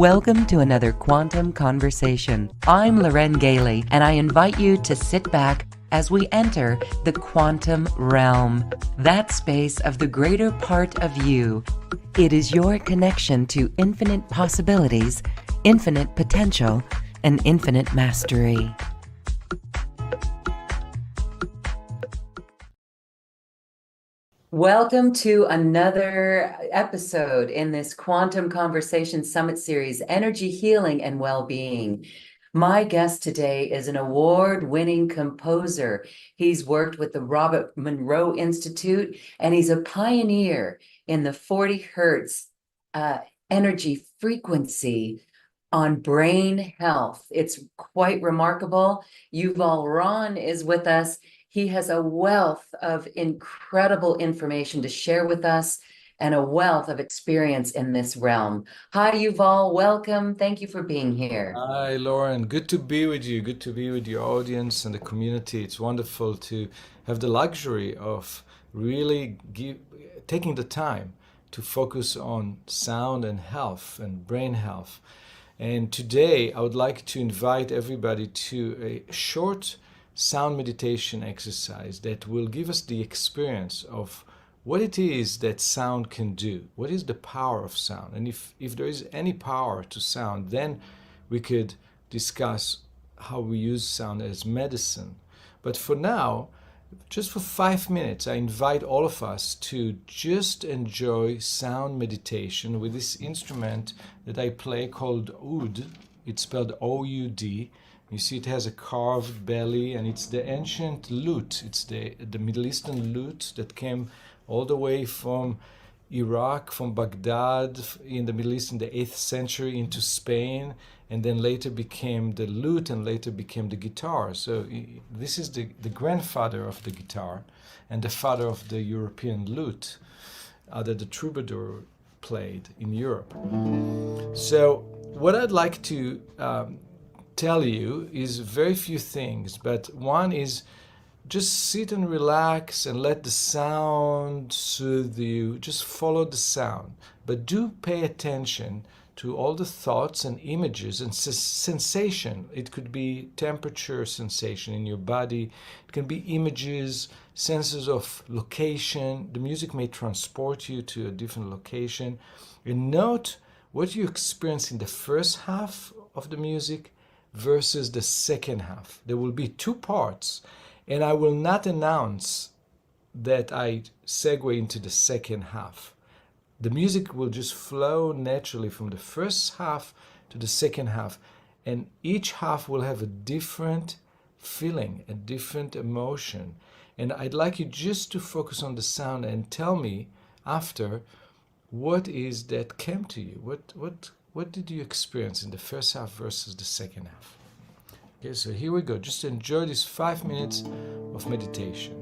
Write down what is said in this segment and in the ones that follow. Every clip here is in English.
Welcome to another Quantum Conversation. I'm Loren Gailey, and I invite you to sit back as we enter the quantum realm, that space of the greater part of you. It is your connection to infinite possibilities, infinite potential, and infinite mastery. Welcome to another episode in this Quantum Conversation Summit Series, Energy Healing and Well-Being. My guest today is an award-winning composer. He's worked with the Robert Monroe Institute, and he's a pioneer in the 40 hertz energy frequency on brain health. It's quite remarkable. Yuval is with us. He has a wealth of incredible information to share with us and a wealth of experience in this realm. Hi, Yuval. Welcome. Thank you for being here. Hi, Lauren. Good to be with you. Good to be with your audience and the community. It's wonderful to have the luxury of really taking the time to focus on sound and health and brain health. And today I would like to invite everybody to a short sound meditation exercise that will give us the experience of what it is that sound can do. What is the power of sound? And if there is any power to sound, then we could discuss how we use sound as medicine. But for now, just for 5 minutes, I invite all of us to just enjoy sound meditation with this instrument that I play called oud. It's spelled O-U-D. You see it has a carved belly, and it's the ancient lute. It's the Middle Eastern lute that came all the way from Iraq, from Baghdad in the Middle East in the 8th century into Spain, and then later became the lute and later became the guitar. So this is the grandfather of the guitar and the father of the European lute that the troubadour played in Europe. So what I'd like to tell you is very few things, but one is just sit and relax and let the sound soothe you. Just follow the sound, but do pay attention to all the thoughts and images and sensation. It could be temperature sensation in your body. It can be images, senses of location. The music may transport you to a different location. And note what you experience in the first half of the music versus the second half. There will be two parts, and I will not announce that I segue into the second half. The music will just flow naturally from the first half to the second half, and each half will have a different feeling, a different emotion. And I'd like you just to focus on the sound and tell me after what is that came to you. What did you experience in the first half versus the second half? Okay, so here we go. Just enjoy these 5 minutes of meditation.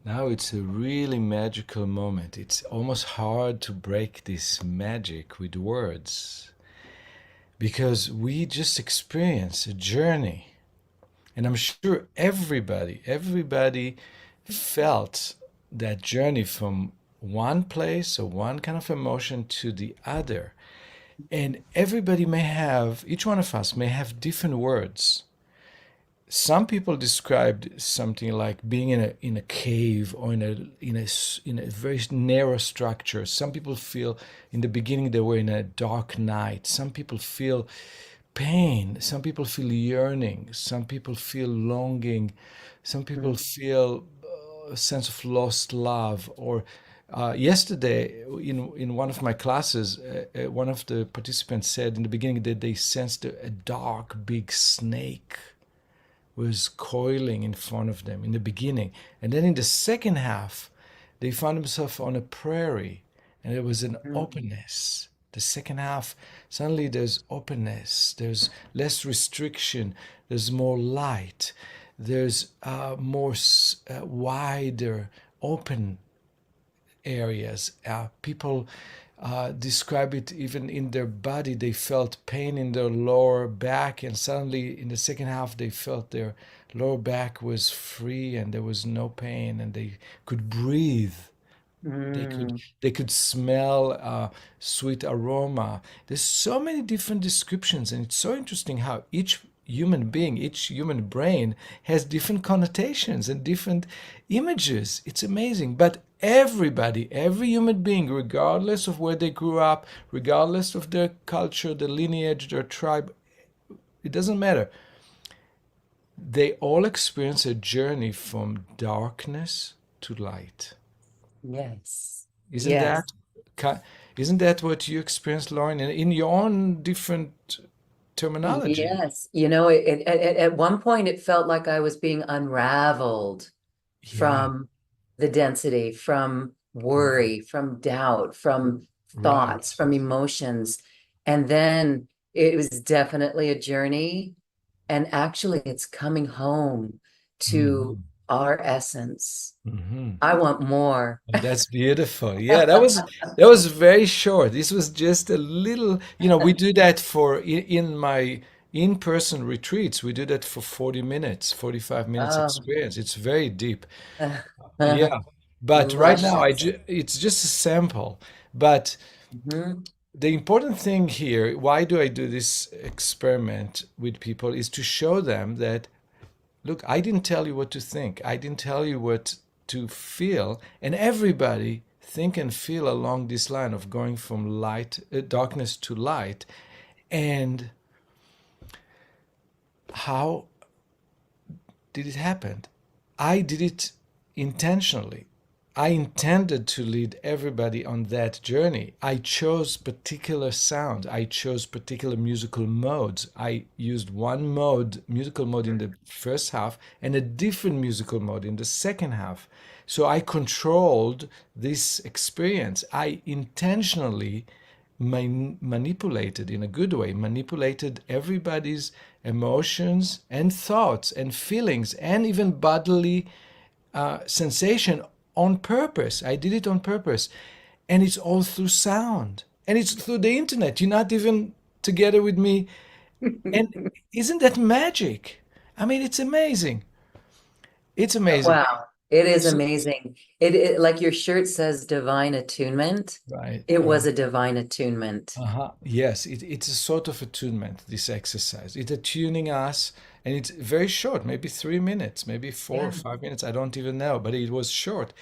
Now it's a really magical moment. It's almost hard to break this magic with words because we just experience a journey. And I'm sure everybody felt that journey from one place or one kind of emotion to the other. And everybody may have, each one of us may have different words. Some people described something like being in a cave or in a very narrow structure. Some people feel in the beginning they were in a dark night. Some people feel pain. Some people feel yearning. Some people feel longing. Some people feel a sense of lost love. Or yesterday, in one of my classes, one of the participants said in the beginning that they sensed a dark, big snake was coiling in front of them in the beginning. And then in the second half, they found themselves on a prairie and there was an openness. The second half, suddenly there's openness, there's less restriction, there's more light, there's more wider, open areas. People describe it even in their body. They felt pain in their lower back, and suddenly in the second half, they felt their lower back was free and there was no pain, and they could breathe. They could Mm. they could smell sweet aroma. There's so many different descriptions, and it's so interesting how each human being, each human brain has different connotations and different images. It's amazing. But everybody, every human being, regardless of where they grew up, regardless of their culture, their lineage, their tribe, it doesn't matter. They all experience a journey from darkness to light. Yes. Isn't Yes. that ki- isn't that what you experienced, Lauren, in your own different terminology? Yes. At one point it felt like I was being unraveled Yeah, from the density, from right, worry, from doubt, from thoughts, right. from emotions. And then it was definitely a journey And actually, it's coming home to Mhm. our essence. Mhm. I want more. That's beautiful. Yeah, that was very short. This was just a little, we do that for in my in-person retreats. We do that for 40 minutes, 45 minutes Oh, experience. It's very deep. Yeah. But right now luscious. it's just a sample. But Mhm. the important thing here, why do I do this experiment with people, is to show them that, look, I didn't tell you what to think. I didn't tell you what to feel. And everybody think and feel along this line of going from darkness to light. And how did it happen? I did it intentionally. I intended to lead everybody on that journey. I chose particular sounds. I chose particular musical modes. I used one musical mode in the first half, and a different musical mode in the second half. So I controlled this experience. I intentionally manipulated, in a good way, manipulated everybody's emotions and thoughts and feelings and even bodily sensation on purpose. I did it on purpose. And it's all through sound. And it's through the internet. You're not even together with me. And isn't that magic? I mean, it's amazing. It's amazing. Wow, it is So, amazing. Like your shirt says divine attunement. right. It was a divine attunement. Uh-huh. Yes, it's a sort of attunement, this exercise. It's attuning us, and it's very short, maybe 3 minutes, maybe four or Yeah. 5 minutes. I don't even know, but it was short.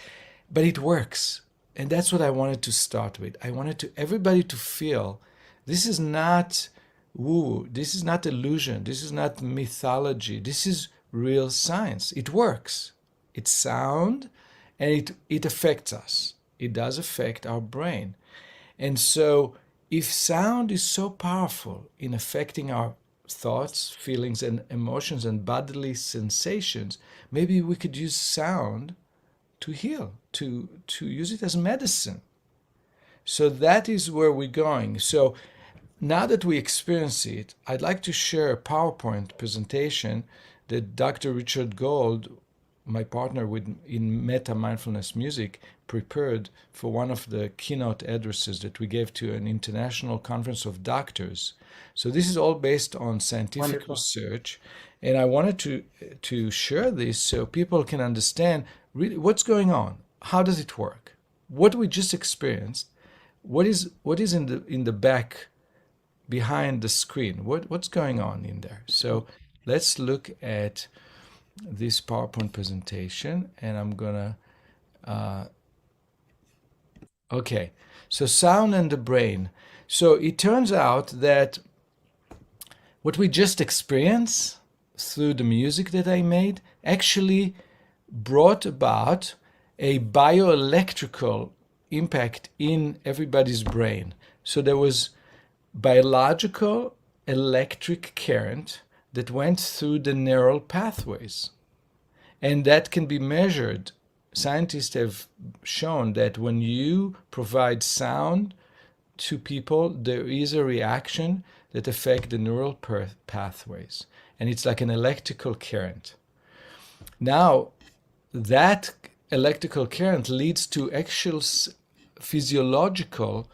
But it works. And that's what I wanted to start with. I wanted everybody to feel this is not woo, this is not illusion, this is not mythology, this is real science. It works. It's sound, and it affects us. It does affect our brain. And so, if sound is so powerful in affecting our thoughts, feelings, and emotions and bodily sensations, maybe we could use sound to heal, to use it as medicine. So that is where we're going. So now that we experience it, I'd like to share a PowerPoint presentation that Dr. Richard Gold, my partner in Meta Mindfulness Music, prepared for one of the keynote addresses that we gave to an international conference of doctors. So this is all based on scientific Wonderful. research, and I wanted to share this so people can understand really what's going on. How does it work? What we just experienced, what is in the back behind the screen? What's going on in there? So let's look at this PowerPoint presentation, and I'm gonna okay. So sound and the brain. So it turns out that what we just experienced through the music that I made actually brought about a bioelectrical impact in everybody's brain. So there was biological electric current that went through the neural pathways. And that can be measured. Scientists have shown that when you provide sound to people, there is a reaction that affects the neural pathways. And it's like an electrical current. Now, that electrical current leads to actual physiological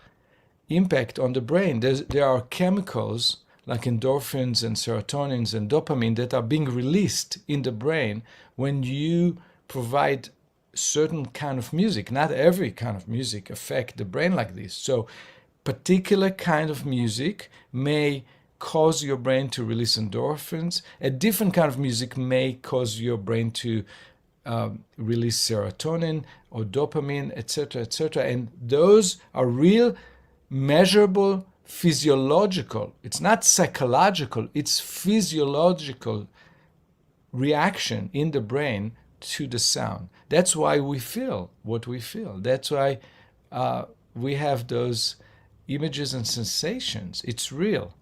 impact on the brain. There are chemicals like endorphins and serotonins and dopamine that are being released in the brain when you provide certain kind of music. Not every kind of music affect the brain like this. So particular kind of music may cause your brain to release endorphins. A different kind of music may cause your brain to release serotonin or dopamine, etc., etc. And those are real, measurable, physiological. It's not psychological, it's physiological reaction in the brain to the sound. That's why we feel what we feel. That's why we have those images and sensations. It's real.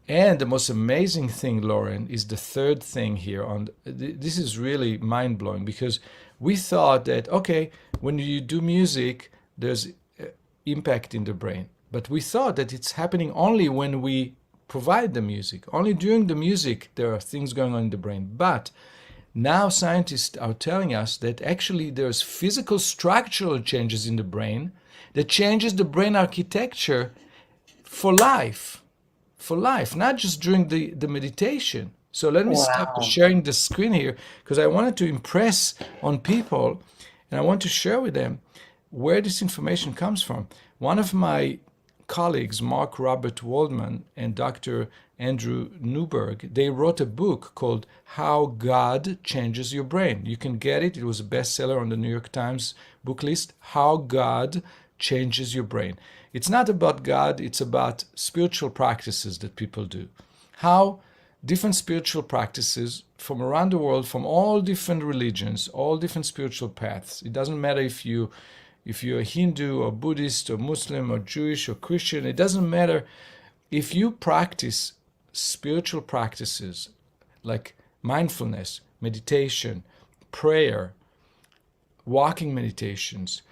And the most amazing thing, Lauren, is the third thing here. This is really mind blowing because we thought that okay, when you do music, there's impact in the brain, but we thought that it's happening only when we provide the music. Only during the music there are things going on in the brain. But now scientists are telling us that actually there's physical structural changes in the brain that changes the brain architecture for life, not just during the meditation. So let me stop Wow. sharing the screen here because I wanted to impress on people and I want to share with them where this information comes from. One of my colleagues, Mark Robert Waldman and Dr. Andrew Newberg, they wrote a book called How God Changes Your Brain. You can get it. It was a bestseller on the New York Times book list. How God Changes Your Brain. It's not about God, it's about spiritual practices that people do. How different spiritual practices from around the world, from all different religions, all different spiritual paths. It doesn't matter if you're a Hindu or Buddhist or Muslim or Jewish or Christian. It doesn't matter. If you practice spiritual practices like mindfulness, meditation, prayer, walking meditations,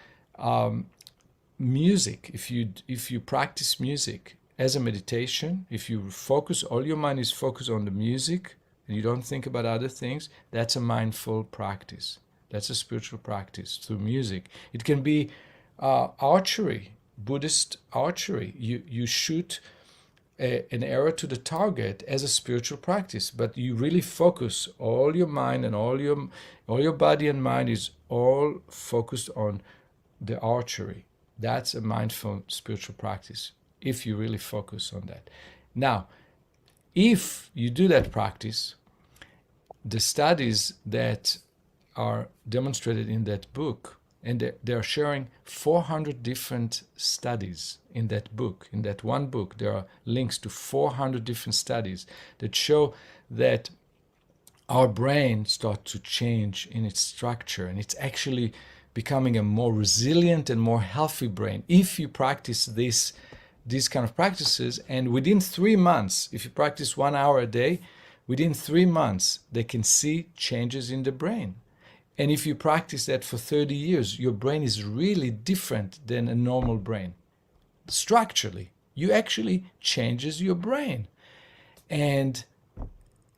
music, if you practice music as a meditation, if you focus, all your mind is focused on the music and you don't think about other things, that's a mindful practice. That's a spiritual practice through music. It can be archery, Buddhist archery. You shoot an arrow to the target as a spiritual practice, but you really focus all your mind and all your body and mind is all focused on the archery. That's a mindful spiritual practice if you really focus on that. Now, if you do that practice, the studies that are demonstrated in that book, and they're sharing 400 different studies in that book. In that one book, there are links to 400 different studies that show that our brain starts to change in its structure, and it's actually becoming a more resilient and more healthy brain if you practice these kind of practices. And within 3 months, if you practice 1 hour a day, within 3 months, they can see changes in the brain. And if you practice that for 30 years, your brain is really different than a normal brain. Structurally, you actually changes your brain. And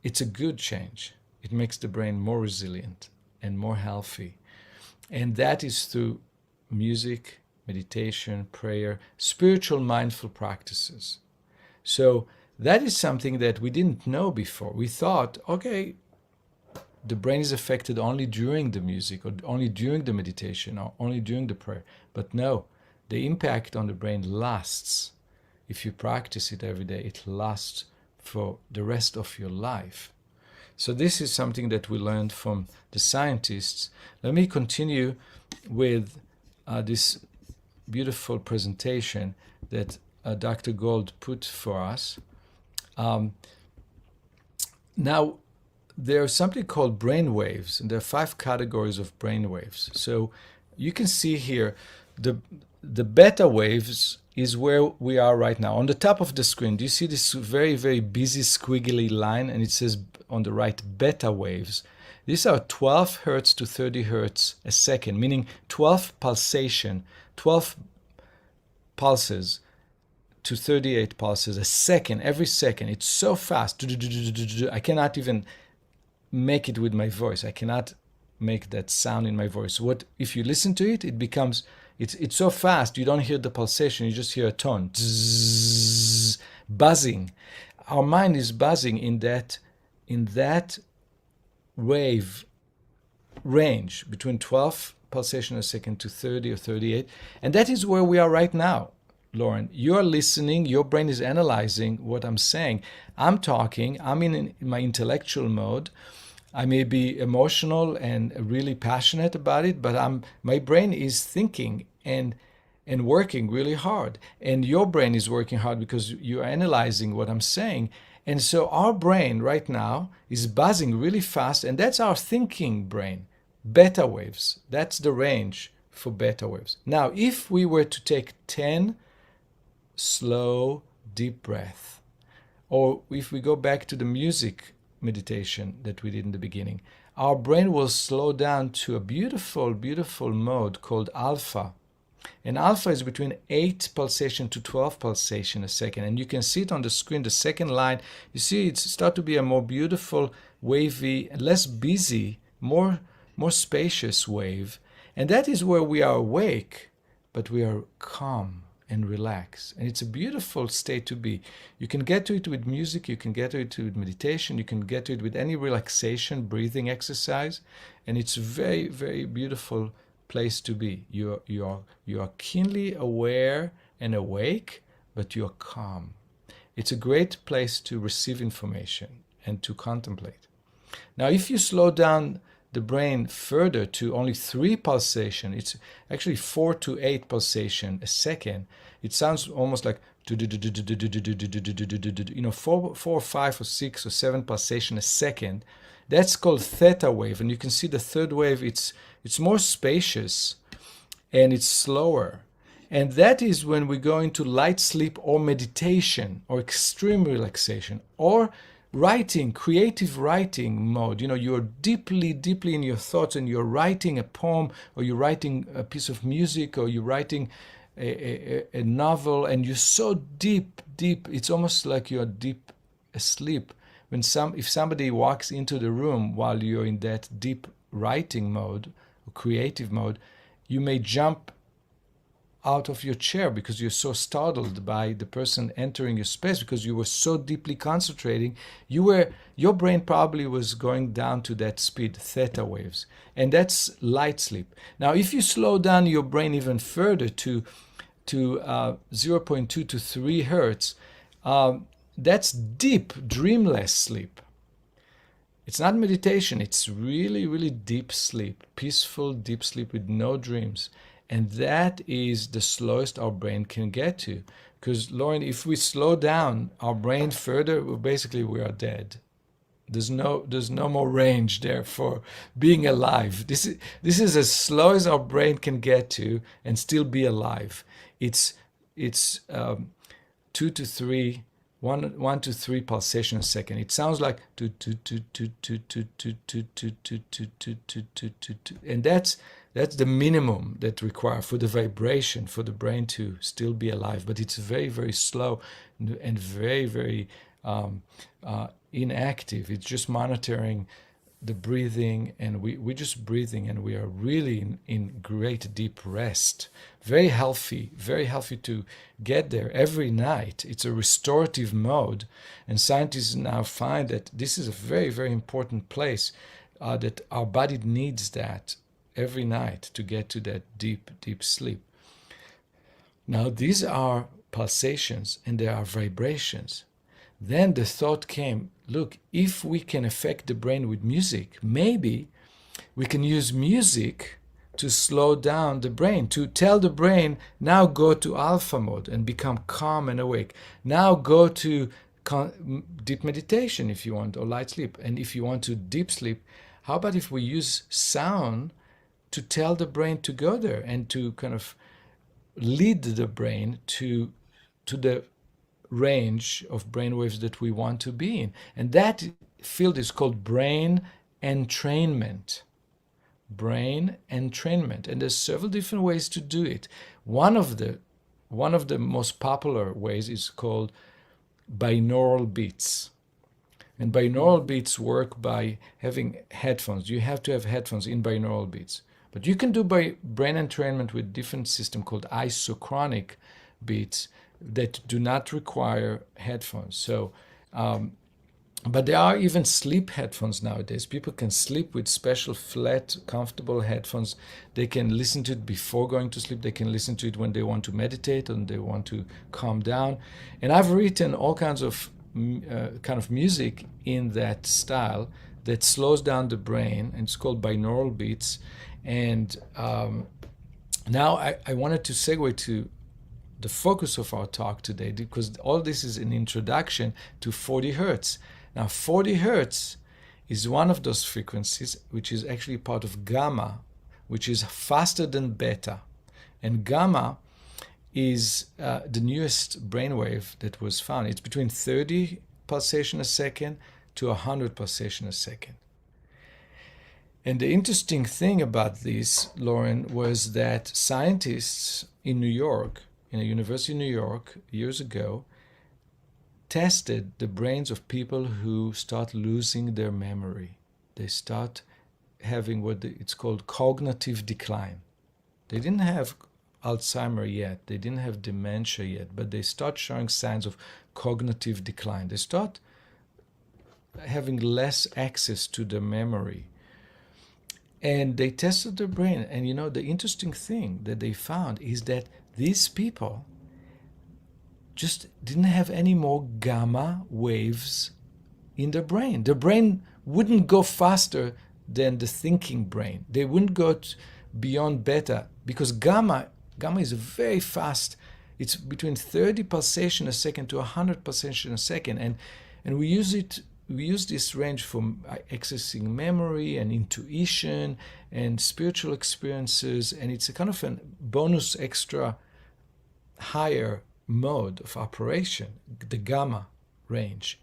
it's a good change. It makes the brain more resilient and more healthy. And that is through music, meditation, prayer, spiritual mindful practices. So that is something that we didn't know before. We thought, okay, the brain is affected only during the music or only during the meditation or only during the prayer. But no, the impact on the brain lasts. If you practice it every day, it lasts for the rest of your life. So this is something that we learned from the scientists. Let me continue with this beautiful presentation that Dr. Gold put for us. Now, there's something called brain waves, and there are 5 categories of brain waves. So you can see here the beta waves is where we are right now. On the top of the screen, do you see this very, very busy squiggly line? And it says on the right, beta waves. These are 12 hertz to 30 hertz a second, meaning 12 pulses to 38 pulses a second, every second. It's so fast. I cannot even make it with my voice. I cannot make that sound in my voice. What if you listen to it? It becomes it's so fast you don't hear the pulsation. You just hear a tone, zzz, buzzing. Our mind is buzzing in that wave range between 12 pulsations a second to 30 or 38, and that is where we are right now. Lauren, you're listening, your brain is analyzing what I'm saying. I'm talking, I'm in my intellectual mode. I may be emotional and really passionate about it, but my brain is thinking and working really hard. And your brain is working hard because you're analyzing what I'm saying. And so our brain right now is buzzing really fast, and that's our thinking brain. Beta waves, that's the range for beta waves. Now, if we were to take 10 slow, deep breath, or if we go back to the music meditation that we did in the beginning, our brain will slow down to a beautiful, beautiful mode called alpha. And alpha is between 8 pulsation to 12 pulsation a second. And you can see it on the screen, the second line. You see it start to be a more beautiful, wavy, less busy, more spacious wave. And that is where we are awake, but we are calm and relaxed. And it's a beautiful state to be. You can get to it with music, you can get to it with meditation, you can get to it with any relaxation, breathing exercise. And it's a very, very beautiful place to be. You are keenly aware and awake, but you're calm. It's a great place to receive information and to contemplate. Now, if you slow down the brain further to only 3 pulsation, it's actually 4 to 8 pulsation a second. It sounds almost like 4 or 5 or 6 or 7 pulsation a second. That's called theta wave, and you can see the third wave, it's more spacious and it's slower. And that is when we go into light sleep or meditation or extreme relaxation or writing, creative writing mode. You're deeply, deeply in your thoughts and you're writing a poem or you're writing a piece of music or you're writing a novel, and you're so deep, it's almost like you're deep asleep. If somebody walks into the room while you're in that deep writing mode or creative mode, you may jump out of your chair because you're so startled by the person entering your space because you were so deeply concentrating. Your brain probably was going down to that speed, theta waves, and that's light sleep. Now, if you slow down your brain even further to 0.2 to 3 hertz, that's deep, dreamless sleep. It's not meditation. It's really, really deep sleep, peaceful, deep sleep with no dreams. And that is the slowest our brain can get to. Because, Lauren, if we slow down our brain further, we are dead. There's no more range there for being alive. This is as slow as our brain can get to and still be alive. It's 2 to 3. 1 to 3 pulsation a second. It sounds like and that's the minimum that required for the vibration for the brain to still be alive. But it's very, very slow and very, very inactive. It's just monitoring the breathing, and we're just breathing, and we are really in great deep rest. Very healthy to get there every night. It's a restorative mode, and scientists now find that this is a very, very important place, that our body needs that every night to get to that deep, deep sleep. Now, these are pulsations and there are vibrations. Then the thought came, look, if we can affect the brain with music, maybe we can use music to slow down the brain, to tell the brain, now go to alpha mode and become calm and awake. Now go to deep meditation if you want, or light sleep. And if you want to deep sleep, how about if we use sound to tell the brain to go there and to kind of lead the brain to the range of brain waves that we want to be in. And that field is called brain entrainment. Brain entrainment. And there's several different ways to do it. One of the most popular ways is called binaural beats. And binaural beats work by having headphones. You have to have headphones in binaural beats. But you can do by brain entrainment with different system called isochronic beats that do not require headphones. So, but there are even sleep headphones nowadays. People can sleep with special flat, comfortable headphones. They can listen to it before going to sleep. They can listen to it when they want to meditate and they want to calm down. And I've written all kinds of music in that style that slows down the brain, and it's called binaural beats. And now I wanted to segue to the focus of our talk today, because all this is an introduction to 40 hertz. Now, 40 hertz is one of those frequencies which is actually part of gamma, which is faster than beta. And gamma is the newest brainwave that was found. It's between 30 pulsation a second to 100 pulsation a second. And the interesting thing about this, Lauren, was that scientists in New York, in a university in New York years ago, tested the brains of people who start losing their memory. They start having it's called cognitive decline. They didn't have Alzheimer yet, they didn't have dementia yet, but they start showing signs of cognitive decline. They start having less access to the memory. And they tested their brain. And the interesting thing that they found is that these people just didn't have any more gamma waves in their brain. Their brain wouldn't go faster than the thinking brain. They wouldn't go beyond beta, because gamma is very fast. It's between 30 pulsations a second to 100 pulsations a second. And we use this range for accessing memory and intuition and spiritual experiences, and it's a kind of a bonus extra higher mode of operation, the gamma range.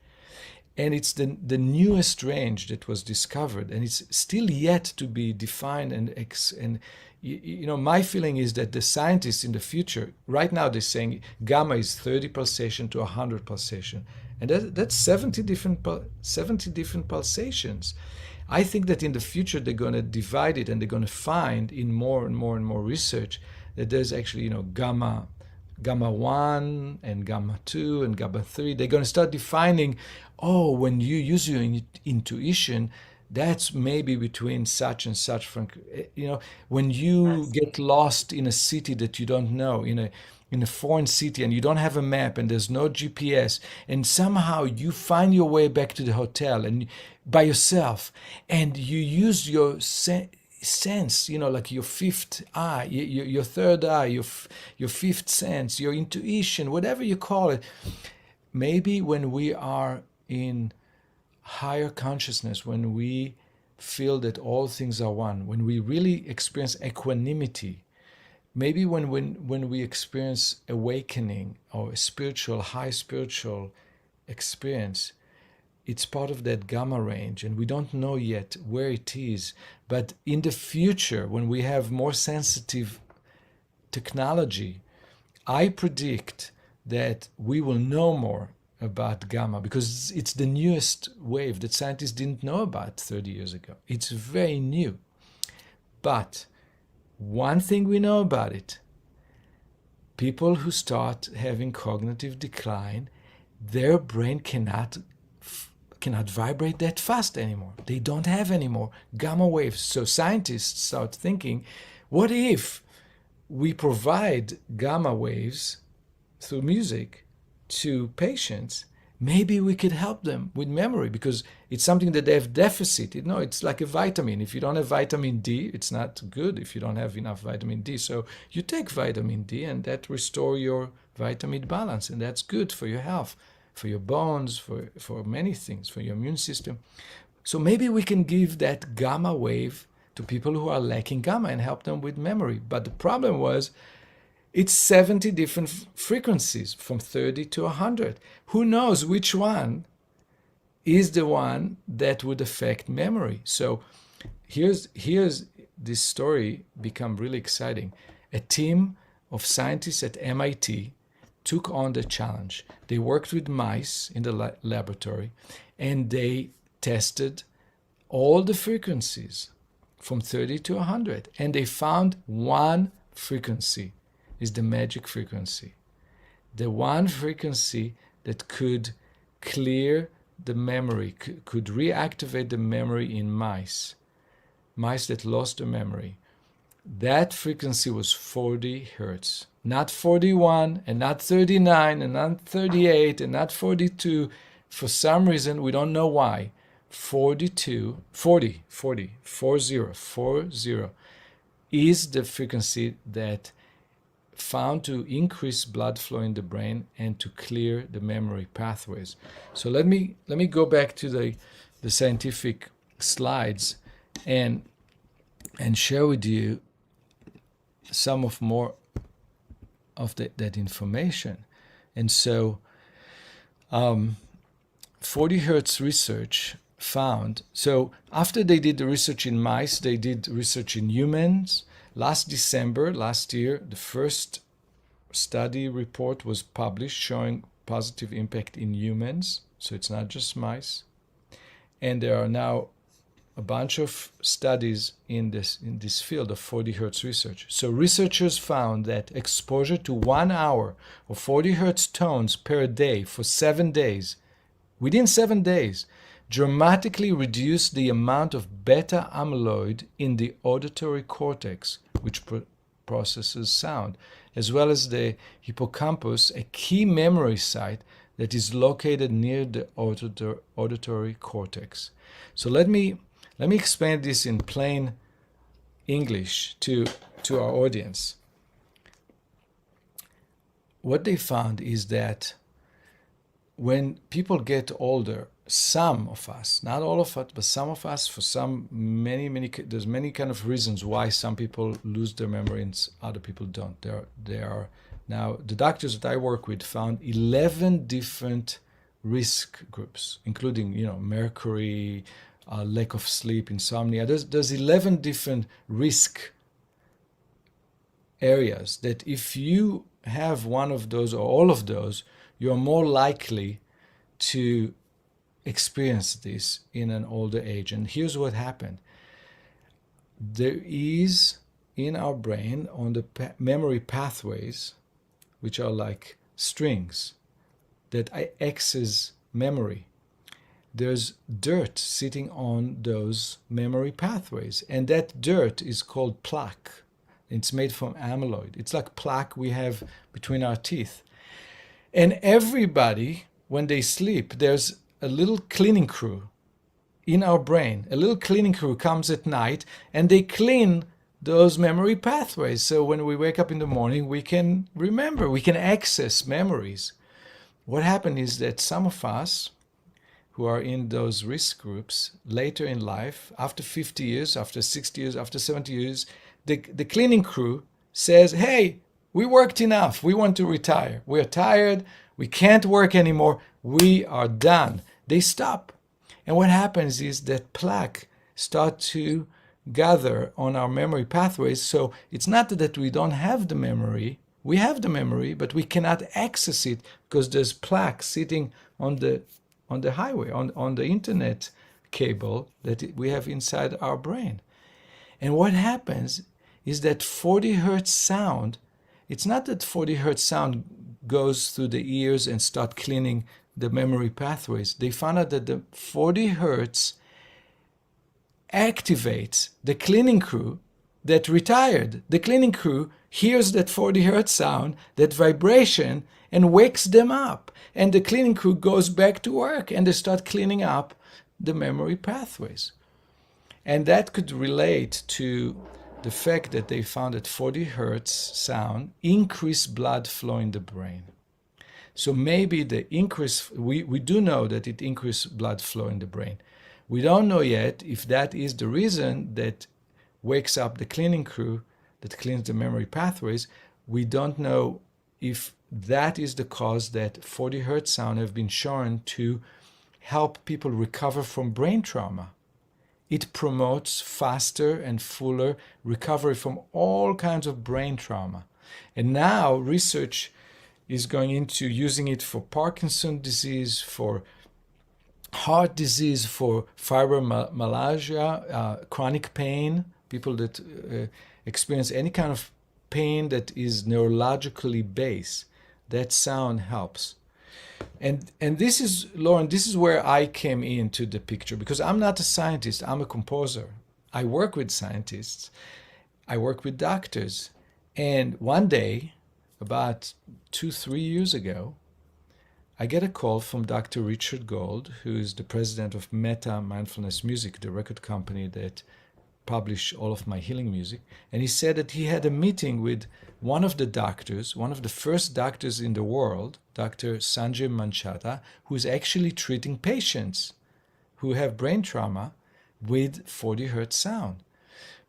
And it's the newest range that was discovered, and it's still yet to be defined. And my feeling is that the scientists in the future, right now they're saying gamma is 30 pulsation to 100 pulsation, and that's 70 different pulsations. I think that in the future they're going to divide it, and they're going to find in more and more and more research that there's actually gamma 1 and gamma 2 and gamma 3. They're going to start defining, when you use your intuition, that's maybe between such and such. When you get lost in a city that you don't know, in a foreign city, and you don't have a map and there's no GPS, and somehow you find your way back to the hotel and by yourself, and you use your sense, like your fifth eye, your third eye, your fifth sense, your intuition, whatever you call it. Maybe when we are in higher consciousness, when we feel that all things are one, when we really experience equanimity, maybe when we experience awakening or a high spiritual experience, it's part of that gamma range, and we don't know yet where it is. But in the future, when we have more sensitive technology, I predict that we will know more about gamma, because it's the newest wave that scientists didn't know about 30 years ago. It's very new. But one thing we know about it, people who start having cognitive decline, their brain cannot vibrate that fast anymore. They don't have any more gamma waves. So scientists start thinking, what if we provide gamma waves through music to patients? Maybe we could help them with memory, because it's something that they have deficit. It's like a vitamin. If you don't have vitamin D, it's not good if you don't have enough vitamin D. So you take vitamin D, and that restores your vitamin balance, and that's good for your health, for your bones, for many things, for your immune system. So maybe we can give that gamma wave to people who are lacking gamma and help them with memory. But the problem was, it's 70 different frequencies from 30 to 100. Who knows which one is the one that would affect memory? So here's this story become really exciting. A team of scientists at MIT took on the challenge. They worked with mice in the laboratory, and they tested all the frequencies from 30 to 100. And they found one frequency is the magic frequency. The one frequency that could clear the memory, could reactivate the memory in mice that lost the memory. That frequency was 40 hertz. Not 41 and not 39 and not 38 and not 42. For some reason, we don't know why. 40 is the frequency that found to increase blood flow in the brain and to clear the memory pathways. So let me go back to the scientific slides and share with you some more of that information. And so 40 hertz research found, so after they did the research in mice, they did research in humans. Last year, the first study report was published showing positive impact in humans, so it's not just mice. And there are now a bunch of studies in this field of 40 hertz research. So researchers found that exposure to 1 hour of 40 hertz tones per day for 7 days, within 7 days, dramatically reduced the amount of beta amyloid in the auditory cortex, which processes sound, as well as the hippocampus, a key memory site that is located near the auditory cortex. So let me explain this in plain English to our audience. What they found is that when people get older, some of us, not all of us, but some of us, for some, there's many kind of reasons why some people lose their memory and other people don't. There are now, the doctors that I work with found 11 different risk groups, including, mercury, lack of sleep, insomnia. There's 11 different risk areas that if you have one of those or all of those, you're more likely to experience this in an older age. And here's what happened. There is in our brain, on the memory pathways, which are like strings that access memory, there's dirt sitting on those memory pathways. And that dirt is called plaque. It's made from amyloid. It's like plaque we have between our teeth. And everybody, when they sleep, there's a little cleaning crew in our brain. A little cleaning crew comes at night and they clean those memory pathways. So when we wake up in the morning, we can remember, we can access memories. What happened is that some of us who are in those risk groups later in life, after 50 years, after 60 years, after 70 years, the cleaning crew says, hey, we worked enough. We want to retire. We're tired. We can't work anymore. We are done. They stop. And what happens is that plaque start to gather on our memory pathways. So it's not that we don't have the memory. We have the memory, but we cannot access it because there's plaque sitting on the highway, on the internet cable that we have inside our brain. And what happens is that 40 hertz sound, it's not that 40 hertz sound goes through the ears and start cleaning the memory pathways. They found out that the 40 hertz activates the cleaning crew that retired. The cleaning crew hears that 40 hertz sound, that vibration, and wakes them up. And the cleaning crew goes back to work and they start cleaning up the memory pathways. And that could relate to the fact that they found that 40 hertz sound increased blood flow in the brain. So maybe the increase, we do know that it increased blood flow in the brain. We don't know yet if that is the reason that wakes up the cleaning crew that cleans the memory pathways. We don't know if that is the cause that 40 hertz sound have been shown to help people recover from brain trauma. It promotes faster and fuller recovery from all kinds of brain trauma. And now research is going into using it for Parkinson's disease, for heart disease, for fibromyalgia, chronic pain, people that experience any kind of pain that is neurologically based. That sound helps. And this is, Lauren, this is where I came into the picture, because I'm not a scientist, I'm a composer. I work with scientists, I work with doctors. And one day, about 2-3 years ago, I get a call from Dr. Richard Gold, who is the president of Meta Mindfulness Music, the record company that published all of my healing music. And he said that he had a meeting with one of the doctors, one of the first doctors in the world, Dr. Sanjay Manchata, who is actually treating patients who have brain trauma with 40 hertz sound.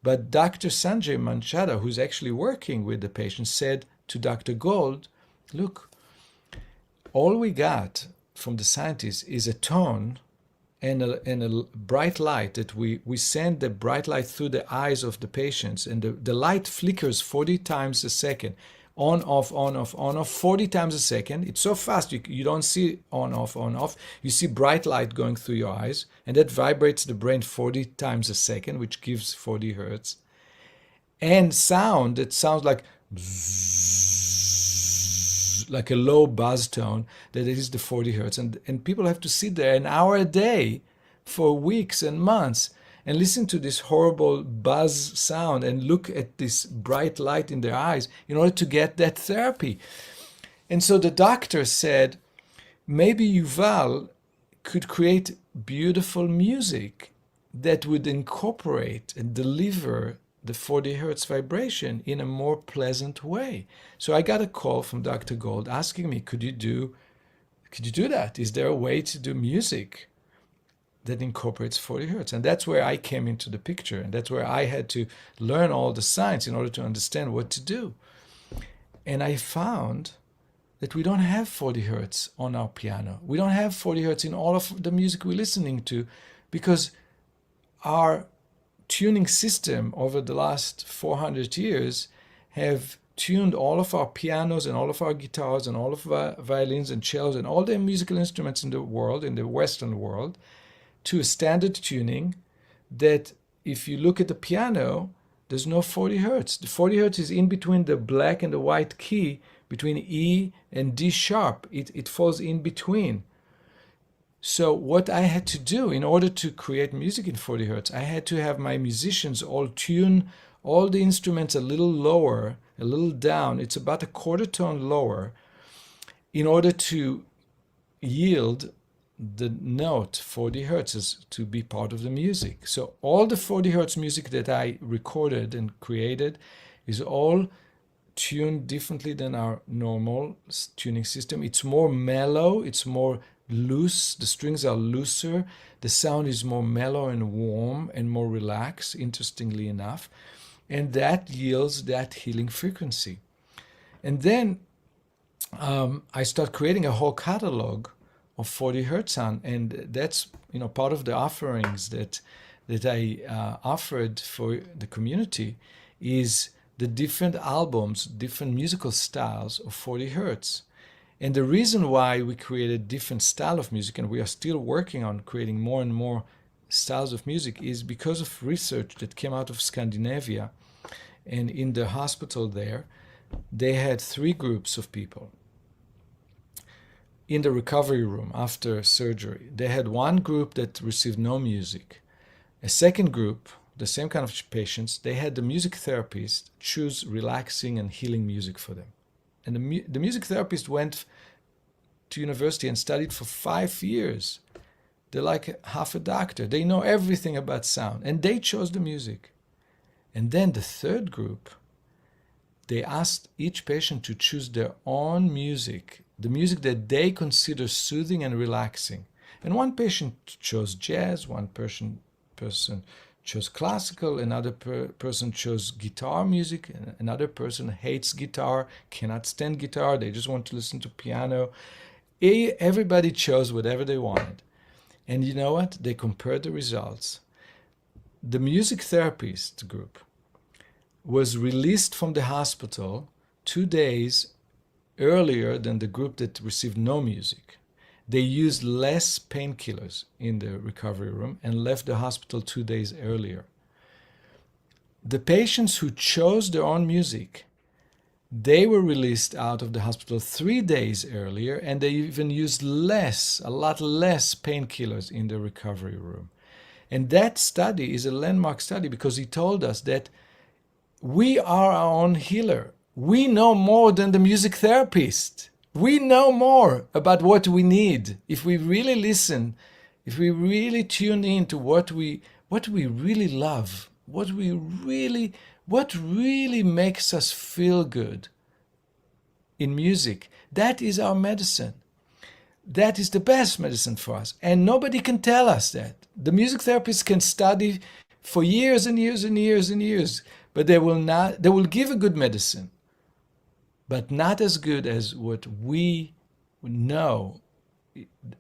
But Dr. Sanjay Manchata, who's actually working with the patient, said to Dr. Gold, look, all we got from the scientists is a tone and a bright light that we send the bright light through the eyes of the patients, and the light flickers 40 times a second. on, off, on, off, on, off, 40 times a second. It's so fast, you don't see on, off, on, off. You see bright light going through your eyes, and that vibrates the brain 40 times a second, which gives 40 hertz. And sound, it sounds like a low buzz tone, that is the 40 hertz. And people have to sit there an hour a day for weeks and months and listen to this horrible buzz sound and look at this bright light in their eyes in order to get that therapy. And so the doctor said, maybe Yuval could create beautiful music that would incorporate and deliver the 40 hertz vibration in a more pleasant way. So I got a call from Dr. Gold asking me, could you do that? Is there a way to do music that incorporates 40 hertz? And that's where I came into the picture. And that's where I had to learn all the science in order to understand what to do. And I found that we don't have 40 hertz on our piano. We don't have 40 hertz in all of the music we're listening to, because our tuning system over the last 400 years have tuned all of our pianos and all of our guitars and all of our violins and cellos and all the musical instruments in the world, in the Western world, to a standard tuning that if you look at the piano, there's no 40 hertz. The 40 hertz is in between the black and the white key, between E and D sharp. It falls in between. So what I had to do in order to create music in 40 hertz, I had to have my musicians all tune all the instruments a little lower, a little down. It's about a quarter tone lower in order to yield the note 40 hertz to be part of the music. So all the 40 hertz music that I recorded and created is all tuned differently than our normal tuning system. It's more mellow, it's more loose, the strings are looser, the sound is more mellow and warm and more relaxed, interestingly enough, and that yields that healing frequency. And then I start creating a whole catalog of 40 hertz sound, and that's part of the offerings that I offered for the community is the different albums, different musical styles of 40 hertz. And the reason why we created different style of music, and we are still working on creating more and more styles of music, is because of research that came out of Scandinavia. And in the hospital there, they had 3 groups of people. In the recovery room after surgery, they had one group that received no music. A second group, the same kind of patients, they had the music therapist choose relaxing and healing music for them. And the music therapist went to university and studied for 5 years. They're like half a doctor. They know everything about sound, and they chose the music. And then the third group, they asked each patient to choose their own music, the music that they consider soothing and relaxing. And one patient chose jazz, one person chose classical, another person chose guitar music, another person hates guitar, cannot stand guitar, they just want to listen to piano. Everybody chose whatever they wanted. And you know what? They compared the results. The music therapist group was released from the hospital 2 days earlier than the group that received no music. They used less painkillers in the recovery room and left the hospital 2 days earlier. The patients who chose their own music, they were released out of the hospital 3 days earlier, and they even used a lot less painkillers in the recovery room. And that study is a landmark study because it told us that we are our own healer. We know more than the music therapist. We know more about what we need. If we really listen, if we really tune in to what we really love, what really makes us feel good in music, that is our medicine. That is the best medicine for us. And nobody can tell us that. The music therapists can study for years and years and years and years, but they will give a good medicine, but not as good as what we know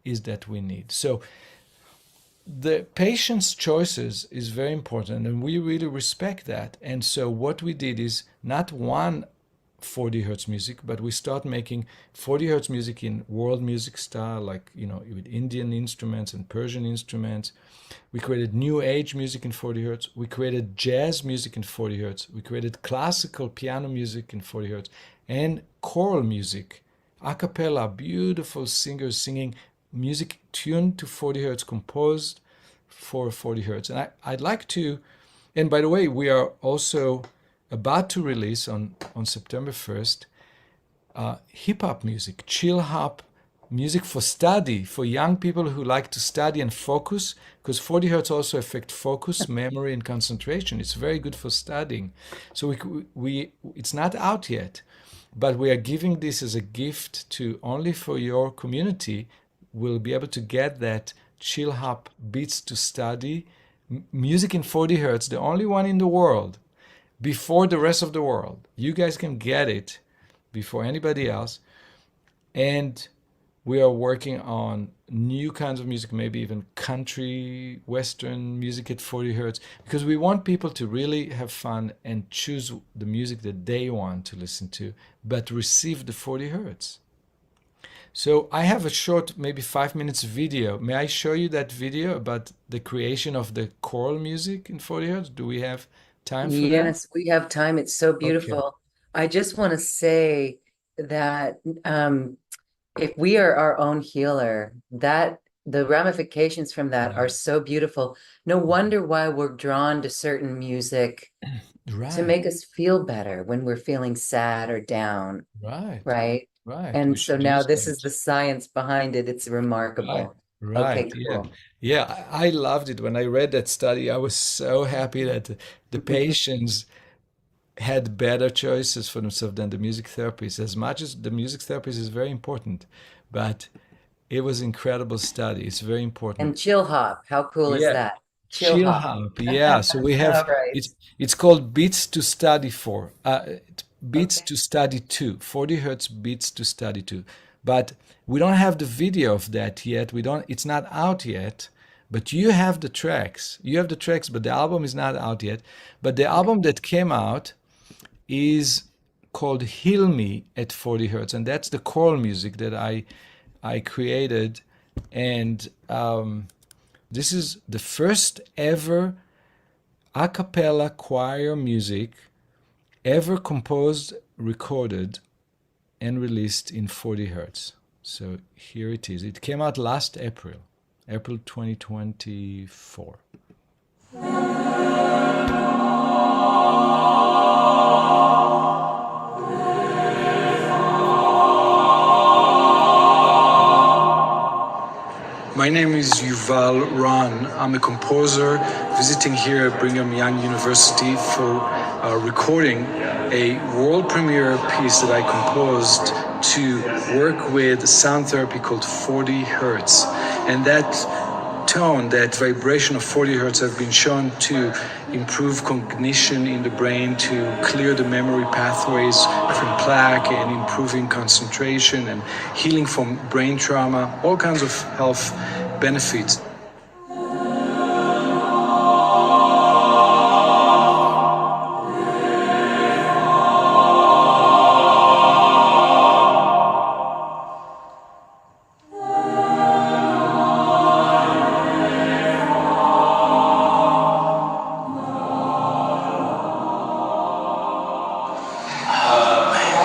is that we need. So the patient's choices is very important, and we really respect that. And so what we did is not one 40 hertz music, but we start making 40 hertz music in world music style, like, with Indian instruments and Persian instruments. We created new age music in 40 hertz. We created jazz music in 40 hertz. We created classical piano music in 40 hertz and choral music, a cappella, beautiful singers singing music tuned to 40 hertz, composed for 40 hertz. And I'd like to, and by the way, we are also about to release on September 1st, hip hop music, chill hop music for study, for young people who like to study and focus, because 40 hertz also affect focus, memory, and concentration. It's very good for studying. So it's not out yet, but we are giving this as a gift to only for your community. Will be able to get that chill hop beats to study music in 40 hertz, the only one in the world, before the rest of the world. You guys can get it before anybody else. And we are working on new kinds of music, maybe even country, Western music at 40 hertz, because we want people to really have fun and choose the music that they want to listen to, but receive the 40 hertz. So I have a short, maybe 5 minutes video. May I show you that video about the creation of the choral music in 40 hertz? Do we have time for that? Yes, we have time. It's so Okay. beautiful. I just want to say that if we are our own healer, that the ramifications from that are so beautiful. No wonder why we're drawn to certain music to Right, make us feel better when we're feeling sad or down, right, right? right. And We so should now use this is that. the science behind it. It's Right, remarkable. right. Okay, Yeah. cool. Yeah, I loved it. When I read that study, I was so happy that the patients had better choices for themselves than the music therapist. As much as the music therapist is very important, but it was incredible study. It's very important. And chill hop, how cool is Yeah, that? Chill chill hop. hop. Yeah, so we All have right. it's called Beats to Study for. Beats Okay. to Study 2, 40 hertz Beats to Study 2. But we don't have the video of that yet. It's not out yet. But you have the tracks. You have the tracks, but the album is not out yet. But the album that came out is called Heal Me at 40 hertz, and that's the choral music that I created. And this is the first ever a cappella choir music ever composed, recorded, and released in 40 hertz. So here it is. It came out last April, April 2024. My name is Yuval Ran. I'm a composer visiting here at Brigham Young University for recording a world premiere piece that I composed to work with sound therapy called 40 hertz. And that tone, that vibration of 40 hertz have been shown to improve cognition in the brain, to clear the memory pathways from plaque, and improving concentration and healing from brain trauma, all kinds of health benefits.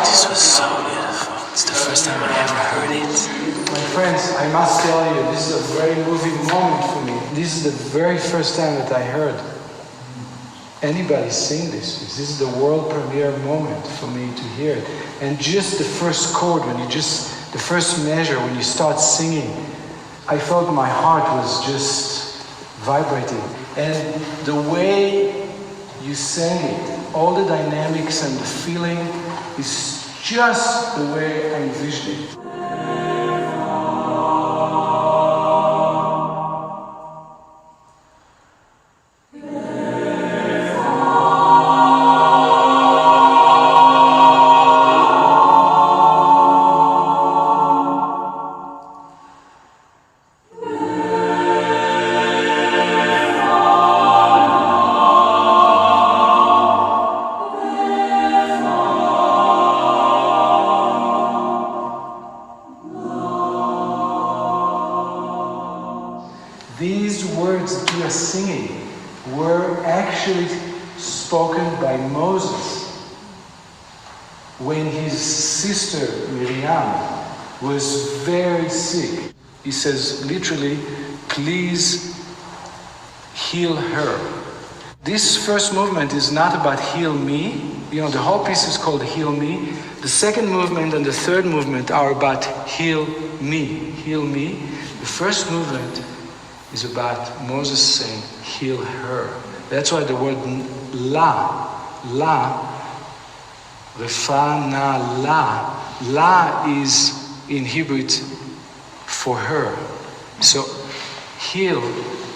This was so beautiful. It's the first time I ever heard it. My friends, I must tell you, this is a very moving moment for me. This is the very first time that I heard anybody sing this. This is the world premiere moment for me to hear it. And just the first chord, the first measure, when you start singing, I felt my heart was just vibrating. And the way you sang it, all the dynamics and the feeling is just the way I envisioned it. These words that you are singing were actually spoken by Moses when his sister Miriam was very sick. He says literally, please heal her. This first movement is not about heal me. You know, the whole piece is called Heal Me. The second movement and the third movement are about heal me, heal me. The first movement is about Moses saying, heal her. That's why the word la, refa na la is in Hebrew it's for her. So heal,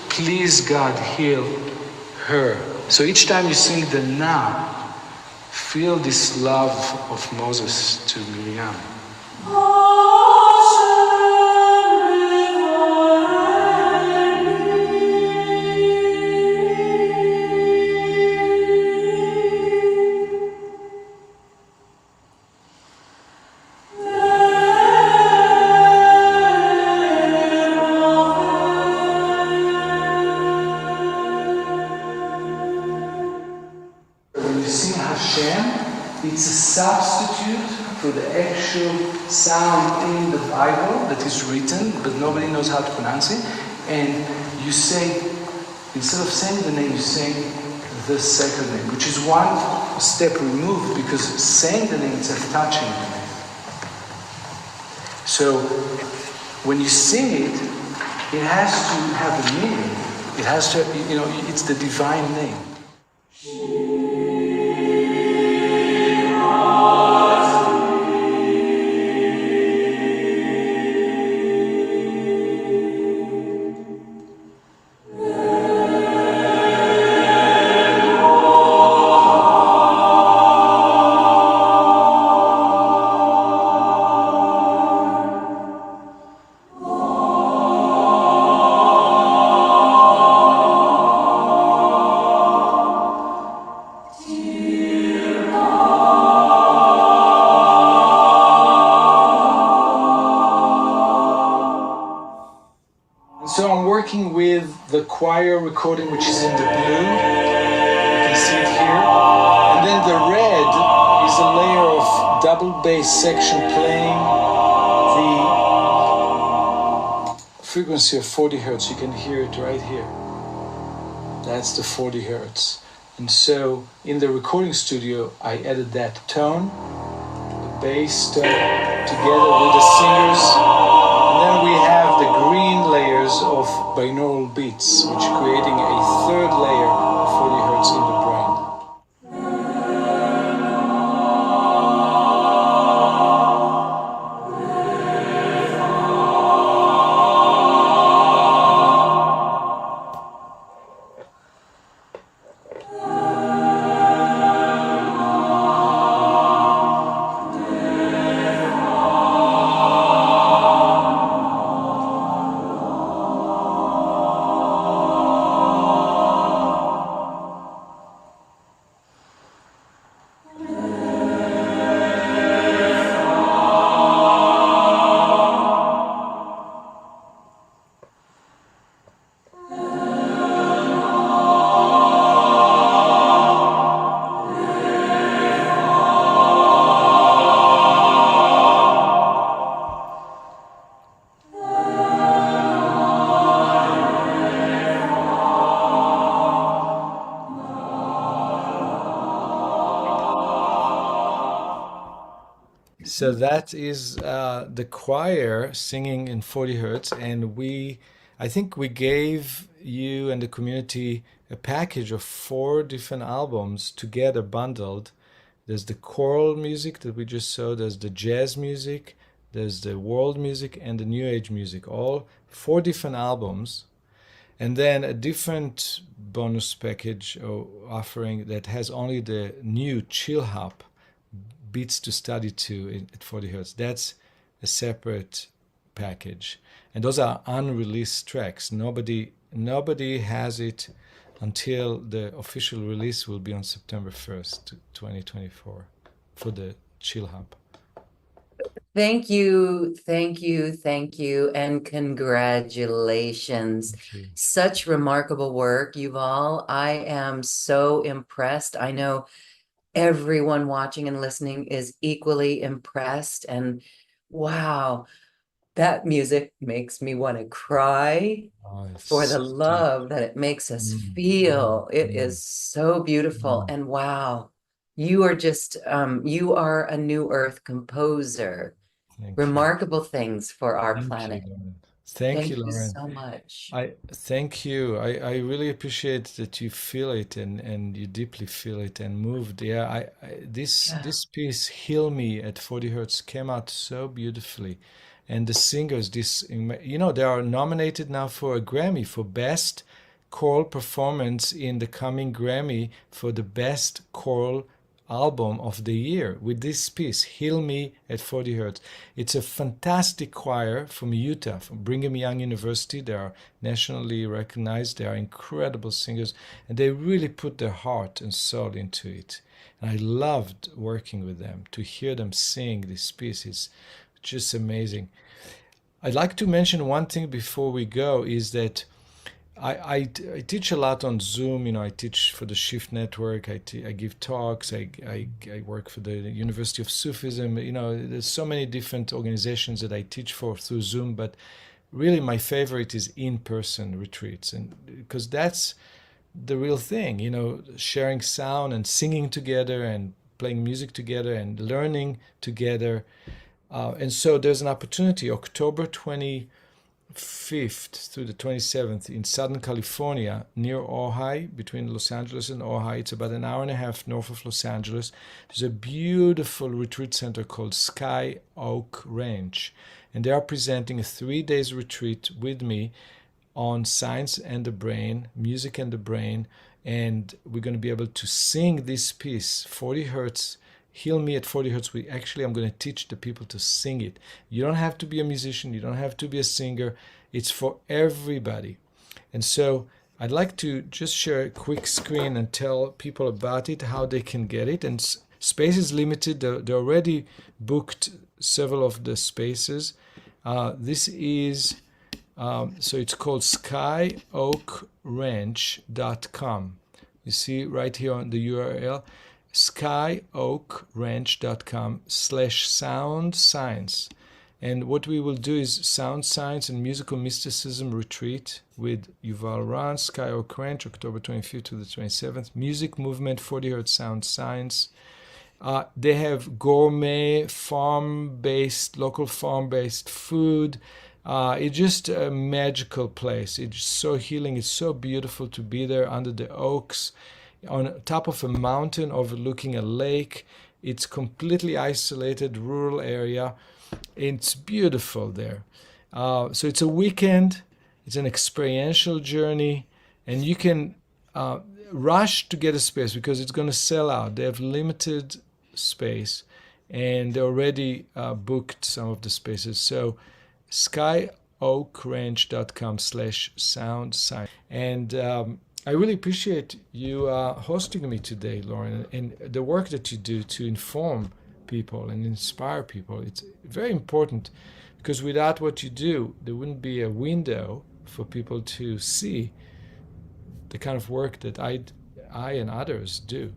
please God, heal her. So each time you sing the na, feel this love of Moses to Miriam. It's a substitute for the actual sound in the Bible that is written, but nobody knows how to pronounce it. And you say, instead of saying the name, you say the sacred name, which is one step removed, because saying the name itself, touching the name. So when you sing it, it has to have a meaning. It has to, you know, it's the divine name. So I'm working with the choir recording, which is in the blue. You can see it here. And then the red is a layer of double bass section playing the frequency of 40 hertz. You can hear it right here. That's the 40 hertz. And so in the recording studio, I added that tone, the bass tone, together with the singers. And then we have the green layers of Binaural Beats, which creating a third layer of 40 hertz in the brain. So that is the choir singing in 40 hertz, and I think we gave you and the community a package of 4 different albums together bundled. There's the choral music that we just saw, there's the jazz music, there's the world music, and the new age music, all 4 different albums. And then a different bonus package or offering that has only the new chill hop beats to study to at 40 hertz. That's a separate package. And those are unreleased tracks. Nobody has it until the official release will be on September 1st, 2024 for the chill hop. Thank you, thank you, thank you, and congratulations. Thank you. Such remarkable work, Yuval. I am so impressed. I know everyone watching and listening is equally impressed. And wow, that music makes me want to cry Oh, for the it's deep. love that it makes us Mm, mm, feel. It mm, is so beautiful. mm. And wow, you are just, you are a new earth composer. Thank you. Remarkable things for our Thank you, planet. Lauren. Thank you, Thank you Lauren. so much. I thank you. I really appreciate that you feel it and you deeply feel it and moved. Yeah, this Yeah. this piece Heal Me at 40 Hertz came out so beautifully. And the singers, they are nominated now for a Grammy for Best Choral Performance in the coming Grammy for the Best Choral Album of the Year with this piece, Heal Me at 40 Hertz. It's a fantastic choir from Utah, from Brigham Young University. They are nationally recognized. They are incredible singers, and they really put their heart and soul into it. And I loved working with them. To hear them sing this piece is just amazing. I'd like to mention one thing before we go is that I teach a lot on Zoom. I teach for the Shift Network. I give talks. I work for the University of Sufism. There's so many different organizations that I teach for through Zoom. But really, my favorite is in-person retreats, and because that's the real thing. Sharing sound and singing together and playing music together and learning together. And so there's an opportunity, October 25th through the 27th in Southern California, near Ojai, between Los Angeles and Ojai. It's about an hour and a half north of Los Angeles. There's a beautiful retreat center called Sky Oak Ranch, and they are presenting a 3 days retreat with me on science and the brain, music and the brain, and we're going to be able to sing this piece, 40 hertz. Heal Me at 40 hertz. I'm going to teach the people to sing it. You don't have to be a musician. You don't have to be a singer. It's for everybody. And so I'd like to just share a quick screen and tell people about it, how they can get it. And space is limited. They already booked several of the spaces. This is, so it's called skyoakranch.com. You see right here on the URL, skyoakranch.com/sound science. And what we will do is sound science and musical mysticism retreat with Yuval Ran, Sky Oak Ranch, October 25th to the 27th. Music movement, 40 hertz sound science. They have gourmet, local farm-based food. It's just a magical place. It's so healing. It's so beautiful to be there under the oaks, on top of a mountain overlooking a lake. It's completely isolated, rural area. It's beautiful there. So it's a weekend. It's an experiential journey, and you can rush to get a space because it's going to sell out. They have limited space, and they already booked some of the spaces. So skyoakranch.com/sound science. And I really appreciate you hosting me today, Lauren, and the work that you do to inform people and inspire people. It's very important because without what you do, there wouldn't be a window for people to see the kind of work that I and others do.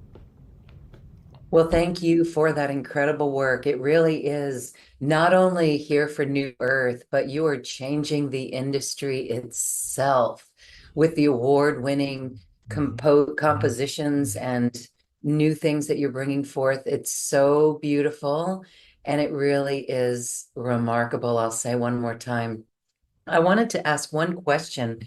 Well, thank you for that incredible work. It really is not only here for New Earth, but you are changing the industry itself with the award-winning Mhm. compositions and new things that you're bringing forth. It's so beautiful, and it really is remarkable. I'll say one more time. I wanted to ask one question,